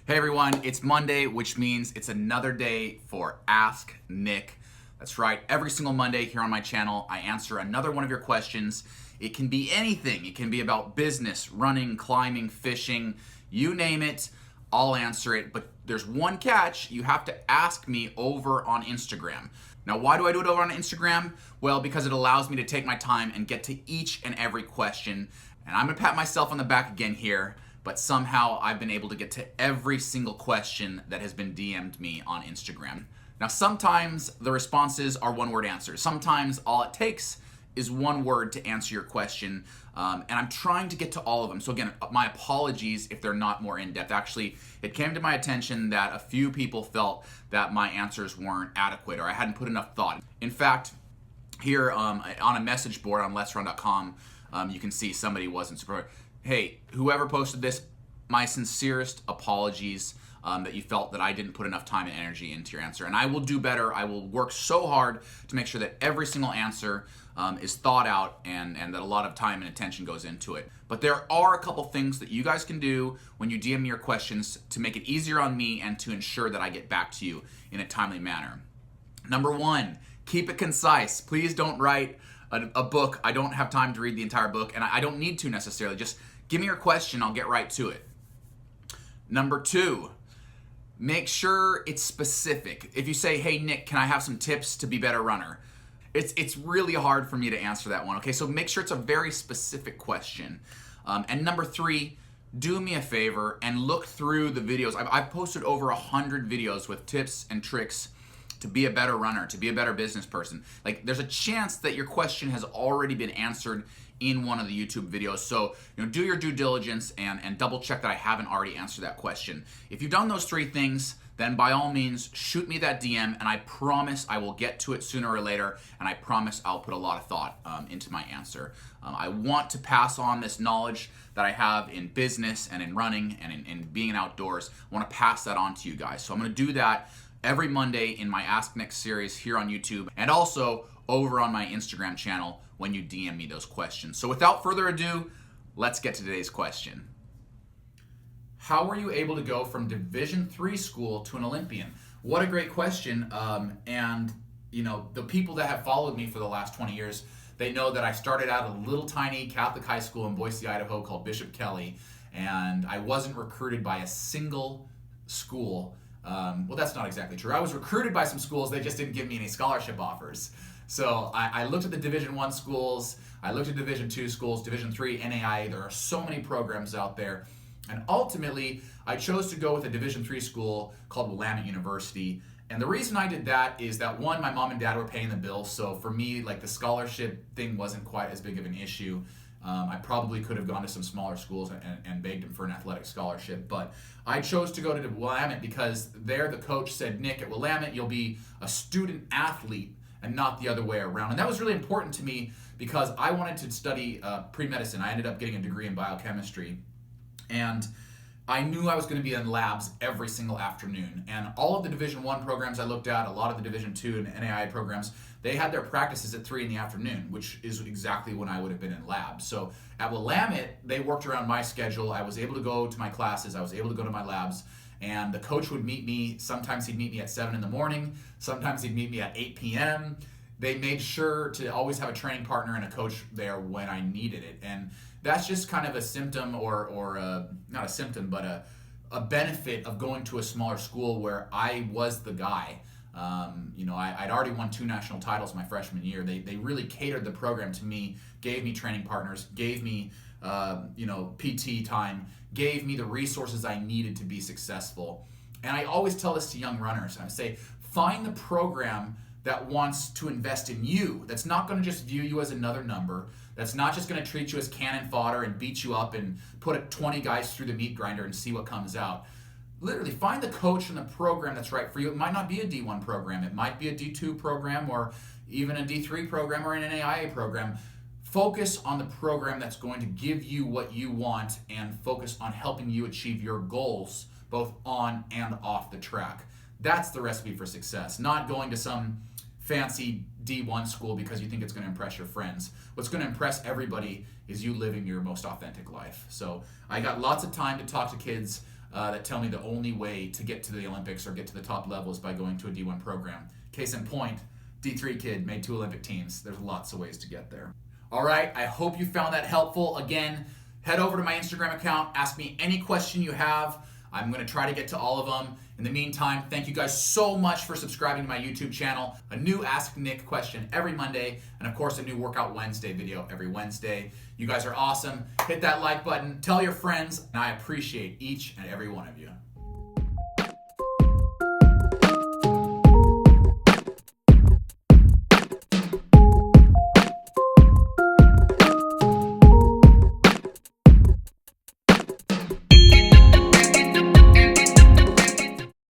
Hey everyone, it's Monday, which means it's another day for Ask Nick. That's right, every single Monday here on my channel, I answer another one of your questions. It can be anything. It can be about business, running, climbing, fishing, you name it, I'll answer it. But there's one catch, you have to ask me over on Instagram. Now, why do I do it over on Instagram? Well, because it allows me to take my time and get to each and every question. And I'm gonna pat myself on the back again here, but somehow I've been able to get to every single question that has been DM'd me on Instagram. Now, sometimes the responses are one-word answers. Sometimes all it takes is one word to answer your question, and I'm trying to get to all of them. So again, my apologies if they're not more in-depth. Actually, it came to my attention that a few people felt that my answers weren't adequate or I hadn't put enough thought. In fact, here on a message board on letsrun.com, you can see somebody wasn't super. Hey, whoever posted this, my sincerest apologies that you felt that I didn't put enough time and energy into your answer. And I will do better. I will work so hard to make sure that every single answer is thought out and that a lot of time and attention goes into it. But there are a couple things that you guys can do when you DM me your questions to make it easier on me and to ensure that I get back to you in a timely manner. Number one, keep it concise. Please don't write a book. I don't have time to read the entire book, and I don't need to necessarily. Just give me your question, I'll get right to it. Number two, make sure it's specific. If you say, hey Nick, can I have some tips to be a better runner? It's really hard for me to answer that one, okay? So make sure it's a very specific question. And number three, do me a favor and look through the videos. I've posted over 100 videos with tips and tricks to be a better runner, to be a better business person. Like, there's a chance that your question has already been answered in one of the YouTube videos. So, do your due diligence and double check that I haven't already answered that question. If you've done those three things, then by all means, shoot me that DM, and I promise I will get to it sooner or later, and I promise I'll put a lot of thought into my answer. I want to pass on this knowledge that I have in business and in running and in being outdoors. I want to pass that on to you guys. So I'm going to do that every Monday in my Ask Nick series here on YouTube, and also over on my Instagram channel when you DM me those questions. So without further ado, let's get to today's question. How were you able to go from Division III school to an Olympian? What a great question. And the people that have followed me for the last 20 years, they know that I started out at a little tiny Catholic high school in Boise, Idaho called Bishop Kelly, and I wasn't recruited by a single school. Well, that's not exactly true. I was recruited by some schools, they just didn't give me any scholarship offers. So I looked at the Division I schools, I looked at Division II schools, Division III, NAIA. There are so many programs out there. And ultimately, I chose to go with a Division III school called Willamette University. And the reason I did that is that, one, my mom and dad were paying the bills. So for me, like, the scholarship thing wasn't quite as big of an issue. I probably could have gone to some smaller schools and begged them for an athletic scholarship, but I chose to go to Willamette because there the coach said, Nick, at Willamette you'll be a student athlete and not the other way around. And that was really important to me because I wanted to study pre-medicine. I ended up getting a degree in biochemistry, and I knew I was going to be in labs every single afternoon. And all of the Division I programs I looked at, a lot of the Division II and NAIA programs, they had their practices at 3 in the afternoon, which is exactly when I would have been in labs. So at Willamette, they worked around my schedule. I was able to go to my classes. I was able to go to my labs. And the coach would meet me. Sometimes he'd meet me at 7 in the morning. Sometimes he'd meet me at 8 p.m. They made sure to always have a training partner and a coach there when I needed it. And that's just kind of a symptom or not a symptom, but a benefit of going to a smaller school where I was the guy. I'd already won 2 national titles my freshman year. They really catered the program to me, gave me training partners, gave me PT time, gave me the resources I needed to be successful. And I always tell this to young runners. I say, find the program that wants to invest in you, that's not going to just view you as another number, that's not just going to treat you as cannon fodder and beat you up and put 20 guys through the meat grinder and see what comes out. Literally, find the coach and the program that's right for you. It might not be a D1 program. It might be a D2 program or even a D3 program or an NAIA program. Focus on the program that's going to give you what you want and focus on helping you achieve your goals both on and off the track. That's the recipe for success, not going to some fancy D1 school because you think it's going to impress your friends. What's going to impress everybody is you living your most authentic life. So I got lots of time to talk to kids that tell me the only way to get to the Olympics or get to the top level is by going to a D1 program. Case in point, D3 kid made 2 Olympic teams. There's lots of ways to get there. All right, I hope you found that helpful. Again, head over to my Instagram account, ask me any question you have. I'm going to try to get to all of them. In the meantime, thank you guys so much for subscribing to my YouTube channel. A new Ask Nick question every Monday, and of course a new Workout Wednesday video every Wednesday. You guys are awesome. Hit that like button, tell your friends, and I appreciate each and every one of you.